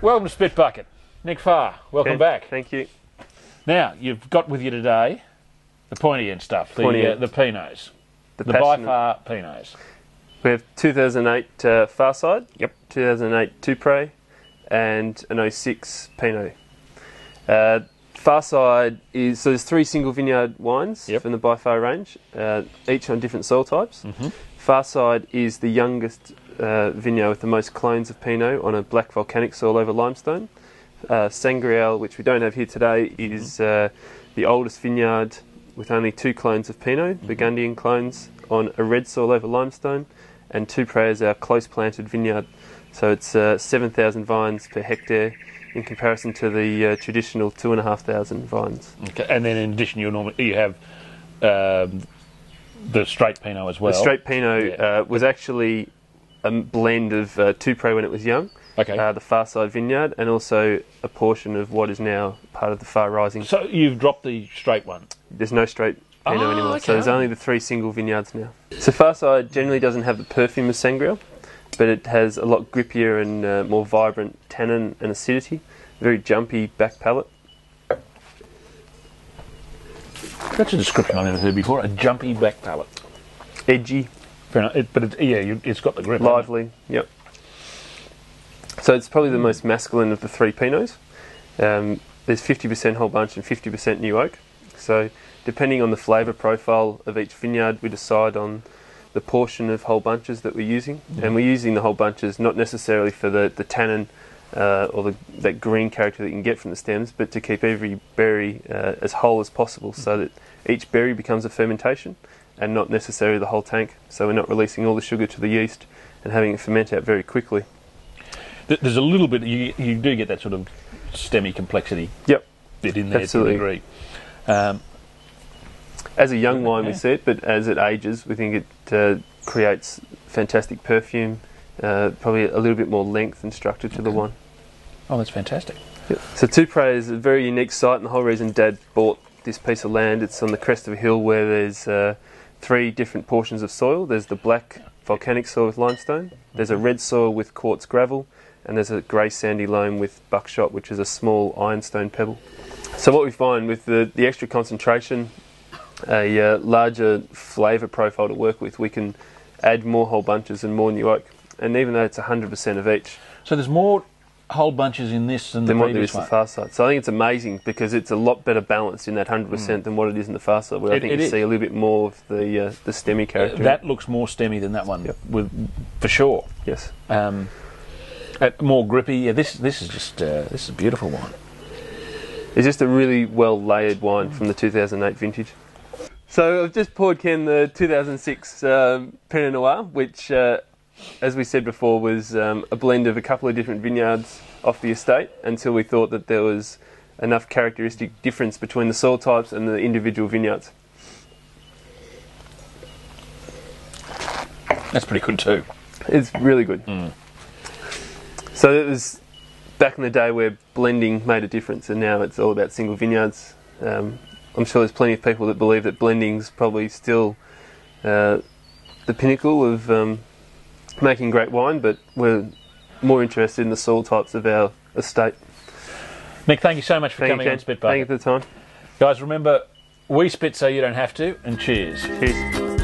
Welcome to Spitbucket. Nick Farr, welcome back. Thank you. Now, you've got with you today the pointy end stuff, the Pinots. The By Farr Pinots. We have 2008 Farrside, Yep. 2008 Tout, and an 06 Pinot. Farrside is, so there's 3 single vineyard wines from the By Farr range, each on different soil types. Farrside is the youngest vineyard with the most clones of Pinot on a black volcanic soil over limestone. Sangreal, which we don't have here today, is the oldest vineyard with only 2 clones of Pinot, Burgundian clones, on a red soil over limestone, and Tout is our close planted vineyard. So it's 7,000 vines per hectare in comparison to the traditional 2,500 vines. Okay. And then in addition, you have the straight Pinot as well. The straight Pinot was actually a blend of Tout when it was young, the Farrside vineyard, and also a portion of what is now part of the Farr Rising. So you've dropped the straight one? There's no straight Pinot anymore, so there's only the 3 single vineyards now. So Farrside generally doesn't have the perfume of Sangreal, but it has a lot grippier and more vibrant tannin and acidity. Very jumpy back palate. That's a description I've never heard before. A jumpy back palate. Edgy. But it's got the grip. Lively. Yep. So it's probably the most masculine of the 3 Pinots. There's 50% whole bunch and 50% new oak. So depending on the flavour profile of each vineyard, we decide on the portion of whole bunches that we're using. And we're using the whole bunches not necessarily for the tannin or that green character that you can get from the stems, but to keep every berry as whole as possible, so that each berry becomes a fermentation and not necessarily the whole tank. So we're not releasing all the sugar to the yeast and having it ferment out very quickly. There's a little bit, you do get that sort of stemmy complexity bit in there. Absolutely. To a degree. As a young wine we see it, but as it ages we think it creates fantastic perfume, probably a little bit more length and structure to the wine. Oh, that's fantastic. Yep. So Tout is a very unique site, and the whole reason Dad bought this piece of land, it's on the crest of a hill where there's 3 different portions of soil. There's the black volcanic soil with limestone, there's a red soil with quartz gravel, and there's a grey sandy loam with buckshot, which is a small ironstone pebble. So what we find with the extra concentration, a larger flavour profile to work with, we can add more whole bunches and more new oak. And even though it's 100% of each. So there's more whole bunches in this than the what there previous is one? The Farrside. So I think it's amazing because it's a lot better balanced in that 100% than what it is in the Farrside, where I think you see a little bit more of the stemmy character. That looks more stemmy than that one, for sure. Yes. More grippy. Yeah, this is just this is a beautiful wine. It's just a really well layered wine from the 2008 vintage. So I've just poured Ken the 2006 Pinot Noir, which, as we said before, was a blend of a couple of different vineyards off the estate, until we thought that there was enough characteristic difference between the soil types and the individual vineyards. That's pretty good too. It's really good. So it was back in the day where blending made a difference, and now it's all about single vineyards. I'm sure there's plenty of people that believe that blending's probably still the pinnacle of making great wine, but we're more interested in the soil types of our estate. Nick, thank you so much for coming on Spitbucket. Thank you for the time. Guys, remember, we spit so you don't have to, and cheers. Cheers.